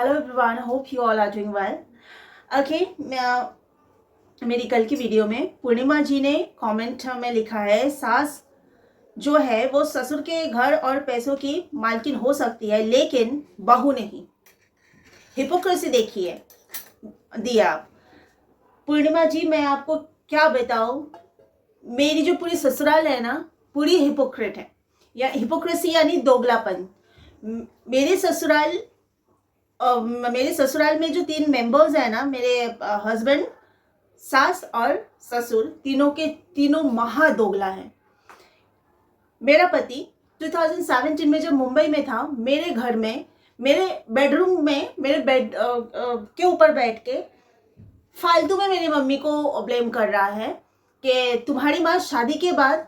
Hello everyone, hope you all are doing well. Okay, मेरी कल की वीडियो में पूर्णिमा जी ने कमेंट में लिखा है, सास जो है वो ससुर के घर और पैसों की मालकिन हो सकती है लेकिन बहू नहीं। हिपोक्रेसी देखिए दिया। पूर्णिमा जी, मैं आपको क्या बताऊं, मेरी जो पूरी ससुराल है ना, पूरी हिपोक्रेट है, या हिपोक्रेसी यानी दोगलापन। मेरे ससुराल में जो 3 मेंबर्स हैं ना, मेरे हस्बैंड, सास और ससुर, तीनों के तीनों महादोगला हैं। मेरा पति 2017 में जब मुंबई में था, मेरे घर में, मेरे बेडरूम में, मेरे बेड के ऊपर बैठ के फालतू में मेरी मम्मी को ब्लेम कर रहा है कि तुम्हारी माँ शादी के बाद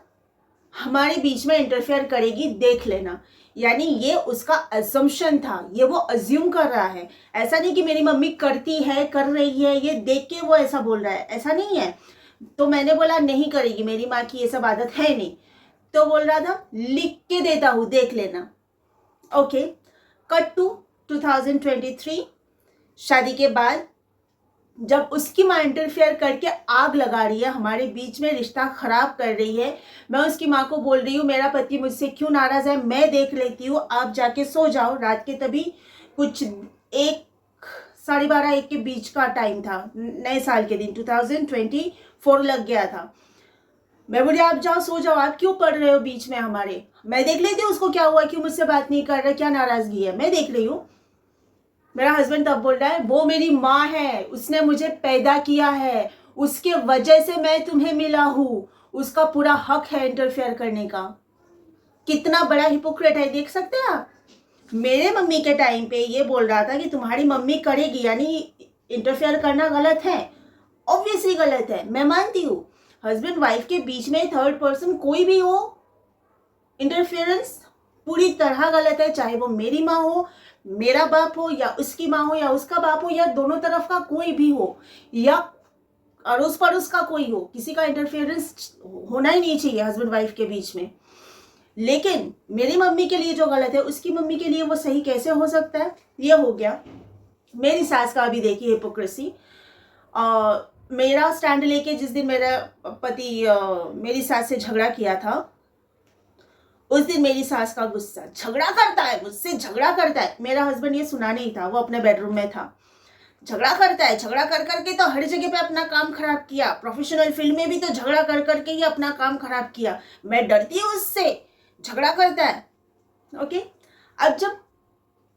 हमारे बीच में इंटरफेयर करेगी, देख लेना। यानी ये उसका असम्पशन था, ये वो अज्यूम कर रहा है। ऐसा नहीं कि मेरी मम्मी करती है, कर रही है, ये देख के वो ऐसा बोल रहा है, ऐसा नहीं है। तो मैंने बोला नहीं करेगी, मेरी माँ की ये सब आदत है नहीं। तो बोल रहा था लिख के देता हूँ, देख लेना। Okay, cut to 2023। शादी के बाद जब उसकी माँ इंटरफेयर करके आग लगा रही है, हमारे बीच में रिश्ता खराब कर रही है, मैं उसकी माँ को बोल रही हूँ मेरा पति मुझसे क्यों नाराज है, मैं देख लेती हूँ, आप जाके सो जाओ। रात के तभी कुछ 1, 12:30, 1 के बीच का टाइम था, नए साल के दिन 2024 लग गया था। मैं बोली आप जाओ सो जाओ, आप क्यों पढ़ रहे हो बीच में हमारे, मैं देख लेती हूँ उसको क्या हुआ, क्यों मुझसे बात नहीं कर रहा, क्या नाराजगी है, मैं देख रही हूँ। मेरा हस्बैंड तब बोल रहा है वो मेरी माँ है, उसने मुझे पैदा किया है, उसके वजह से मैं तुम्हें मिला हूँ, उसका पूरा हक है इंटरफेयर करने का। कितना बड़ा हिपोक्रेट है, देख सकते हैं आप। मेरे मम्मी के टाइम पे ये बोल रहा था कि तुम्हारी मम्मी करेगी, यानी इंटरफेयर करना गलत है। ऑब्वियसली गलत है, मैं मानती हूँ। हस्बैंड वाइफ के बीच में थर्ड पर्सन कोई भी हो, इंटरफेरेंस पूरी तरह गलत है। चाहे वो मेरी माँ हो, मेरा बाप हो, या उसकी माँ हो, या उसका बाप हो, या दोनों तरफ का कोई भी हो, या अड़ोस पड़ोस का कोई हो, किसी का इंटरफेरेंस होना ही नहीं चाहिए हस्बैंड वाइफ के बीच में। लेकिन मेरी मम्मी के लिए जो गलत है, उसकी मम्मी के लिए वो सही कैसे हो सकता है? ये हो गया। मेरी सास का अभी देखिए हिपोक्रेसी। मेरा स्टैंड लेके जिस दिन मेरा पति मेरी सास से झगड़ा किया था, उस दिन मेरी सास का गुस्सा, झगड़ा करता है मुझसे, झगड़ा करता है। मेरा हस्बैंड ये सुना नहीं था, वो अपने बेडरूम में था। झगड़ा करता है, झगड़ा कर करके तो हर जगह पे अपना काम खराब किया। प्रोफेशनल फील्ड में भी तो झगड़ा कर करके ही अपना काम खराब किया। मैं डरती हूँ उससे, झगड़ा करता है। ओके, अब जब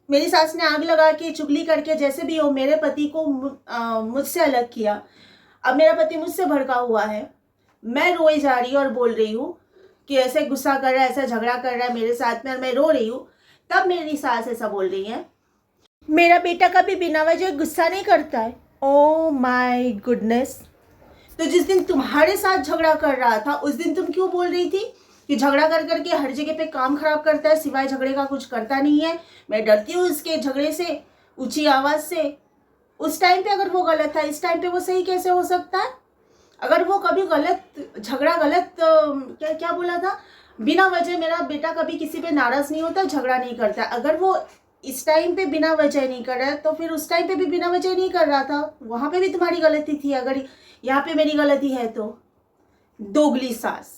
मेरी सास ने आग लगा के, चुगली करके, जैसे भी हो, मेरे पति को मुझसे अलग किया। अब मेरा पति मुझसे भड़का हुआ है, मैं रोई जा रही हूँ और बोल रही हूँ कि ऐसे गुस्सा कर रहा है, ऐसा झगड़ा कर रहा है मेरे साथ में, और मैं रो रही हूँ। तब मेरी सास ऐसा बोल रही है, मेरा बेटा कभी बिना वजह गुस्सा नहीं करता है। Oh my goodness. तो जिस दिन तुम्हारे साथ झगड़ा कर रहा था, उस दिन तुम क्यों बोल रही थी कि झगड़ा कर करके हर जगह पे काम खराब करता है, सिवाय झगड़े का कुछ करता नहीं है, मैं डरती हूँ उसके झगड़े से, ऊंची आवाज से। उस टाइम पे अगर वो गलत था, इस टाइम पे वो सही कैसे हो सकता है? अगर वो कभी गलत झगड़ा, गलत क्या क्या बोला था, बिना वजह मेरा बेटा कभी किसी पे नाराज नहीं होता, झगड़ा नहीं करता। अगर वो इस टाइम पे बिना वजह नहीं कर रहा है, तो फिर उस टाइम पे भी बिना वजह नहीं कर रहा था, वहां पे भी तुम्हारी गलती थी। अगर यहाँ पे मेरी गलती है तो। दोगली सास,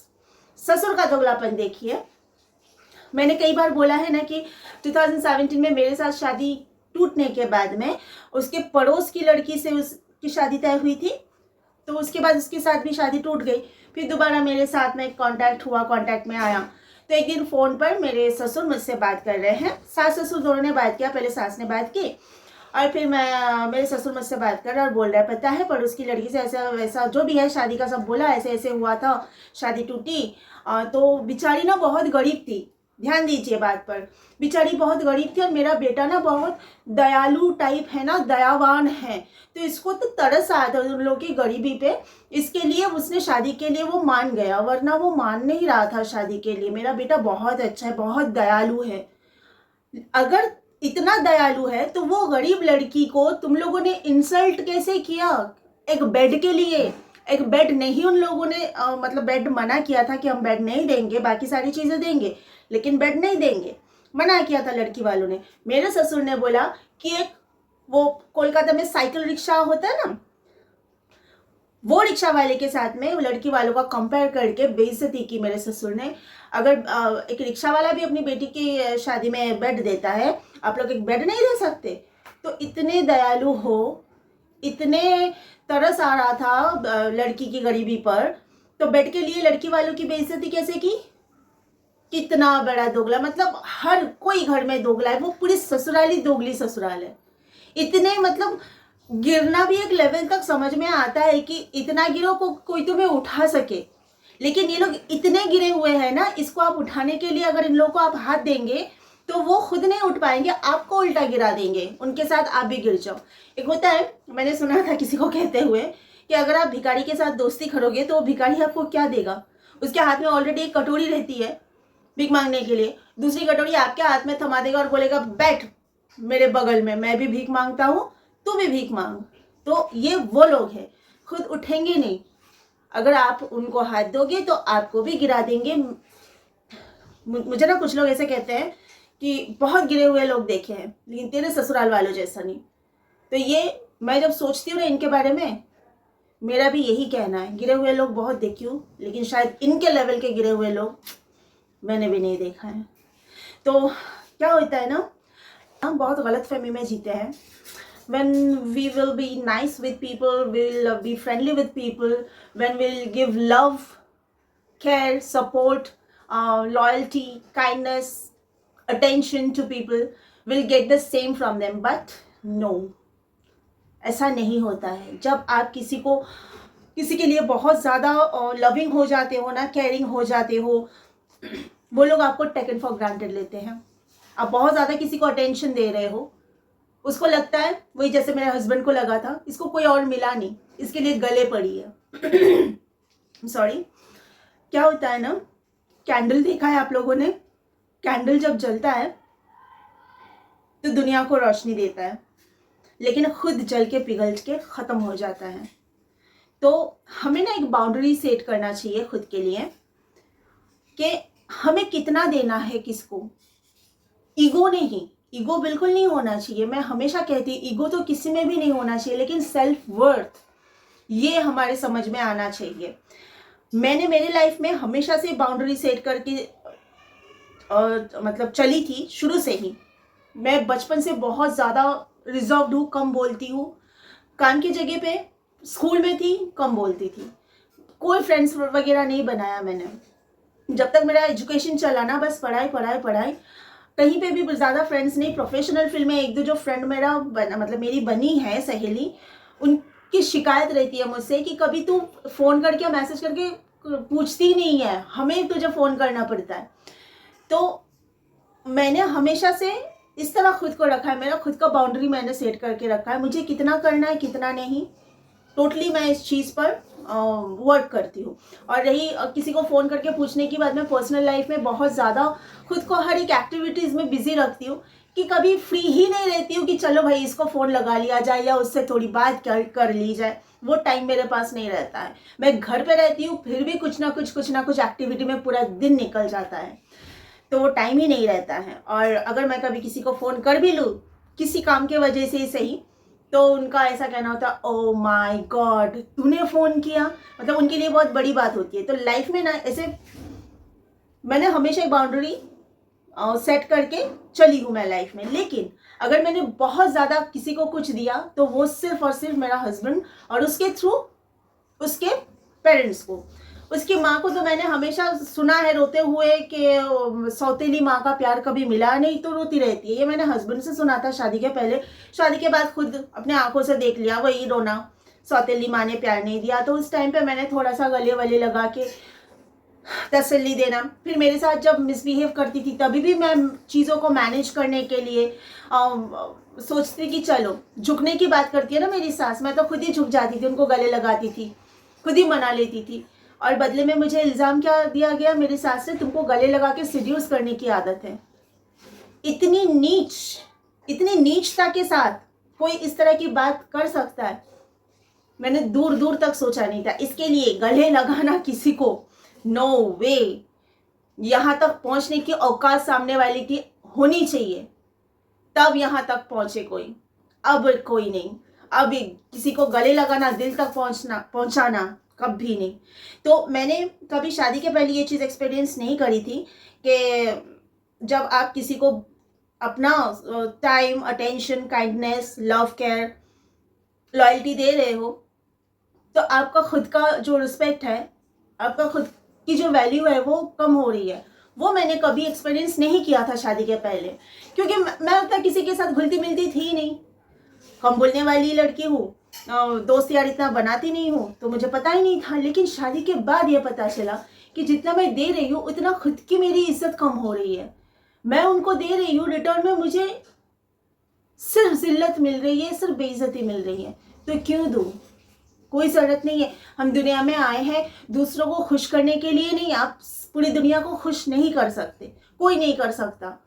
ससुर का दोगलापन देखिए। मैंने कई बार बोला है ना कि 2017 में मेरे साथ शादी टूटने के बाद में उसके पड़ोस की लड़की से उसकी शादी तय हुई थी, तो उसके बाद उसके साथ भी शादी टूट गई। फिर दोबारा मेरे साथ में कांटेक्ट हुआ, कांटेक्ट में आया। तो एक दिन फ़ोन पर मेरे ससुर मुझसे बात कर रहे हैं, सास ससुर दोनों ने बात किया, पहले सास ने बात की और फिर मेरे ससुर मुझसे बात कर रहे और बोल रहा है, पता है पड़ोस की लड़की से ऐसा वैसा जो भी है शादी का सब बोला, ऐसे ऐसे हुआ था, शादी टूटी। तो बेचारी ना बहुत गरीब थी, ध्यान दीजिए बात पर, बेचारी बहुत गरीब थी, और मेरा बेटा ना बहुत दयालु टाइप है ना, दयावान है। तो इसको तो तरस आया था उन लोगों की गरीबी पे, इसके लिए उसने शादी के लिए वो मान गया, वरना वो मान नहीं रहा था शादी के लिए। मेरा बेटा बहुत अच्छा है, बहुत दयालु है। अगर इतना दयालु है तो वो गरीब लड़की को तुम लोगों ने इंसल्ट कैसे किया? एक बेड के लिए, एक बेड नहीं, उन लोगों ने मतलब बेड मना किया था कि हम बेड नहीं देंगे, बाकी सारी चीजें देंगे, लेकिन बेड नहीं देंगे, मना किया था लड़की वालों ने। मेरे ससुर ने बोला कि एक वो कोलकाता में साइकिल रिक्शा होता है ना, वो रिक्शा वाले के साथ में लड़की वालों का कंपेयर करके बेइज्जती की मेरे ससुर ने। अगर एक रिक्शा वाला भी अपनी बेटी की शादी में बेड देता है, आप लोग एक बेड नहीं दे सकते? तो इतने दयालु हो, इतने तरस आ रहा था लड़की की गरीबी पर, तो बेड के लिए लड़की वालों की बेइज्जती कैसे की? कितना बड़ा दोगला, मतलब हर कोई घर में दोगला है, वो पूरी ससुराली दोगली ससुराल है। इतने मतलब गिरना भी एक लेवल तक समझ में आता है कि इतना गिरो को कोई तुम्हें उठा सके, लेकिन ये लोग इतने गिरे हुए हैं ना, इसको आप उठाने के लिए अगर इन लोगों को आप हाथ देंगे तो वो खुद नहीं उठ पाएंगे, आपको उल्टा गिरा देंगे, उनके साथ आप भी गिर जाओ। एक होता है, मैंने सुना था किसी को कहते हुए कि अगर आप भिखारी के साथ दोस्ती करोगे तो वो भिखारी आपको क्या देगा? उसके हाथ में ऑलरेडी एक कटोरी रहती है भीख मांगने के लिए, दूसरी कटोरी आपके हाथ में थमा देगा और बोलेगा बैठ मेरे बगल में, मैं भी भीख मांगता हूँ, तू भी भीख मांग। तो ये वो लोग हैं, खुद उठेंगे नहीं। अगर आप उनको हाथ दोगे तो आपको भी गिरा देंगे। मुझे ना कुछ लोग ऐसे कहते हैं कि बहुत गिरे हुए लोग देखे हैं लेकिन तेरे ससुराल वालों जैसा नहीं। तो ये मैं जब सोचती हूँ ना इनके बारे में, मेरा भी यही कहना है, गिरे हुए लोग बहुत देखी हूँ लेकिन शायद इनके लेवल के गिरे हुए लोग मैंने भी नहीं देखा है। तो क्या होता है ना, हम बहुत गलत फहमी में जीते हैं। When we will be nice with people, we'll be friendly with people, when we'll give love, care, support, loyalty, kindness, attention to people, we'll get the same from them. But no, ऐसा नहीं होता है। जब आप किसी के लिए बहुत ज़्यादा लविंग हो जाते हो ना, केयरिंग हो जाते हो, वो लोग आपको टेकन फॉर ग्रांटेड लेते हैं। आप बहुत ज़्यादा किसी को अटेंशन दे रहे हो, उसको लगता है वही जैसे मेरे हस्बैंड को लगा था, इसको कोई और मिला नहीं, इसके लिए गले पड़ी है। सॉरी। क्या होता है ना, कैंडल देखा है आप लोगों ने? कैंडल जब जलता है तो दुनिया को रोशनी देता है, लेकिन खुद जल के पिघल के ख़त्म हो जाता है। तो हमें ना एक बाउंड्री सेट करना चाहिए खुद के लिए कि हमें कितना देना है किसको। ईगो नहीं, ईगो बिल्कुल नहीं होना चाहिए। मैं हमेशा कहती ईगो तो किसी में भी नहीं होना चाहिए, लेकिन सेल्फ वर्थ ये हमारे समझ में आना चाहिए। मैंने मेरे लाइफ में हमेशा से बाउंड्री सेट करके मतलब चली थी शुरू से ही। मैं बचपन से बहुत ज़्यादा रिजर्व्ड हूँ, कम बोलती हूँ। काम की जगह पे स्कूल में थी, कम बोलती थी। कोई फ्रेंड्स वगैरह नहीं बनाया मैंने। जब तक मेरा एजुकेशन चला ना, बस पढ़ाई पढ़ाई पढ़ाई, कहीं पे भी ज़्यादा फ्रेंड्स नहीं। प्रोफेशनल फील्ड में एक दो जो फ्रेंड मेरा मतलब मेरी बनी है सहेली, उनकी शिकायत रहती है मुझसे कि कभी तू फ़ोन करके मैसेज करके पूछती नहीं है, हमें तुझे फ़ोन करना पड़ता है। तो मैंने हमेशा से इस तरह खुद को रखा है, मेरा खुद का बाउंड्री मैंने सेट करके रखा है। मुझे कितना करना है कितना नहीं, टोटली मैं इस चीज़ पर वर्क करती हूँ। और रही किसी को फ़ोन करके पूछने की बात, मैं पर्सनल लाइफ में बहुत ज़्यादा खुद को हर एक एक्टिविटीज़ में बिजी रखती हूँ कि कभी फ्री ही नहीं रहती हूँ कि चलो भाई इसको फ़ोन लगा लिया जाए या उससे थोड़ी बात कर ली जाए। वो टाइम मेरे पास नहीं रहता है। मैं घर पे रहती हूँ फिर भी कुछ ना कुछ एक्टिविटी में पूरा दिन निकल जाता है, तो वो टाइम ही नहीं रहता है। और अगर मैं कभी किसी को फ़ोन कर भी लूँ किसी काम के वजह से ही सही, तो उनका ऐसा कहना होता है ओ माय गॉड तूने फ़ोन किया, मतलब उनके लिए बहुत बड़ी बात होती है। तो लाइफ में ना ऐसे मैंने हमेशा एक बाउंड्री सेट करके चली हूँ मैं लाइफ में। लेकिन अगर मैंने बहुत ज़्यादा किसी को कुछ दिया तो वो सिर्फ और सिर्फ मेरा हस्बैंड और उसके थ्रू उसके पेरेंट्स को। उसकी माँ को तो मैंने हमेशा सुना है रोते हुए कि सौतेली माँ का प्यार कभी मिला नहीं, तो रोती रहती है। ये मैंने हस्बैंड से सुना था शादी के पहले। शादी के बाद खुद अपने आंखों से देख लिया वही रोना, सौतेली माँ ने प्यार नहीं दिया। तो उस टाइम पे मैंने थोड़ा सा गले वले लगा के तसल्ली देना। फिर मेरे साथ जब मिसबिहेव करती थी तभी भी मैं चीज़ों को मैनेज करने के लिए सोचती कि चलो, झुकने की बात करती है ना मेरी सास, मैं तो खुद ही झुक जाती थी, उनको गले लगाती थी, खुद ही मना लेती थी। और बदले में मुझे इल्ज़ाम क्या दिया गया मेरी सास से, तुमको गले लगा के सिड्यूस करने की आदत है। इतनी नीचता के साथ कोई इस तरह की बात कर सकता है, मैंने दूर दूर तक सोचा नहीं था। इसके लिए गले लगाना किसी को, नो वे। यहाँ तक पहुँचने की औकात सामने वाले की होनी चाहिए, तब यहाँ तक पहुँचे कोई। अब कोई नहीं, अब किसी को गले लगाना, दिल तक पहुंचाना कभी नहीं। तो मैंने कभी शादी के पहले ये चीज़ एक्सपीरियंस नहीं करी थी कि जब आप किसी को अपना time, attention, kindness, love, care, loyalty दे रहे हो तो आपका खुद का जो रिस्पेक्ट है, आपका खुद की जो वैल्यू है वो कम हो रही है। वो मैंने कभी एक्सपीरियंस नहीं किया था शादी के पहले, क्योंकि मैं उतना किसी के साथ घुलती मिलती थी नहीं, कम बोलने वाली लड़की हूँ, दोस्त यार इतना बनाती नहीं हूँ, तो मुझे पता ही नहीं था। लेकिन शादी के बाद ये पता चला कि जितना मैं दे रही हूँ उतना खुद की मेरी इज्जत कम हो रही है। मैं उनको दे रही हूँ, रिटर्न में मुझे सिर्फ जिल्लत मिल रही है, सिर्फ बेइज्जती मिल रही है। तो क्यों दूँ? कोई ज़रूरत नहीं है। हम दुनिया में आए हैं दूसरों को खुश करने के लिए नहीं। आप पूरी दुनिया को खुश नहीं कर सकते, कोई नहीं कर सकता।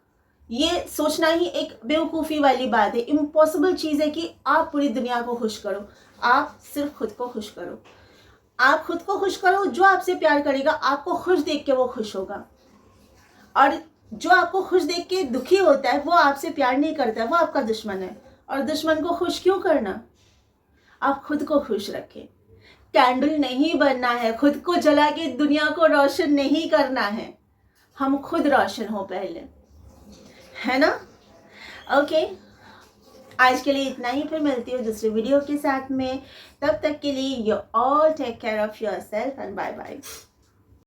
ये सोचना ही एक बेवकूफ़ी वाली बात है। इम्पॉसिबल चीज़ है कि आप पूरी दुनिया को खुश करो। आप सिर्फ खुद को खुश करो। आप खुद को खुश करो, जो आपसे प्यार करेगा आपको खुश देख के वो खुश होगा। और जो आपको खुश देख के दुखी होता है वो आपसे प्यार नहीं करता है, वो आपका दुश्मन है। और दुश्मन को खुश क्यों करना? आप खुद को खुश रखें। कैंडल नहीं बनना है, खुद को जला के दुनिया को रोशन नहीं करना है। हम खुद रोशन हो पहले, है ना? ओके, आज के लिए इतना ही। फिर मिलती हूँ दूसरी वीडियो के साथ में। तब तक के लिए you all take care of yourself and bye bye.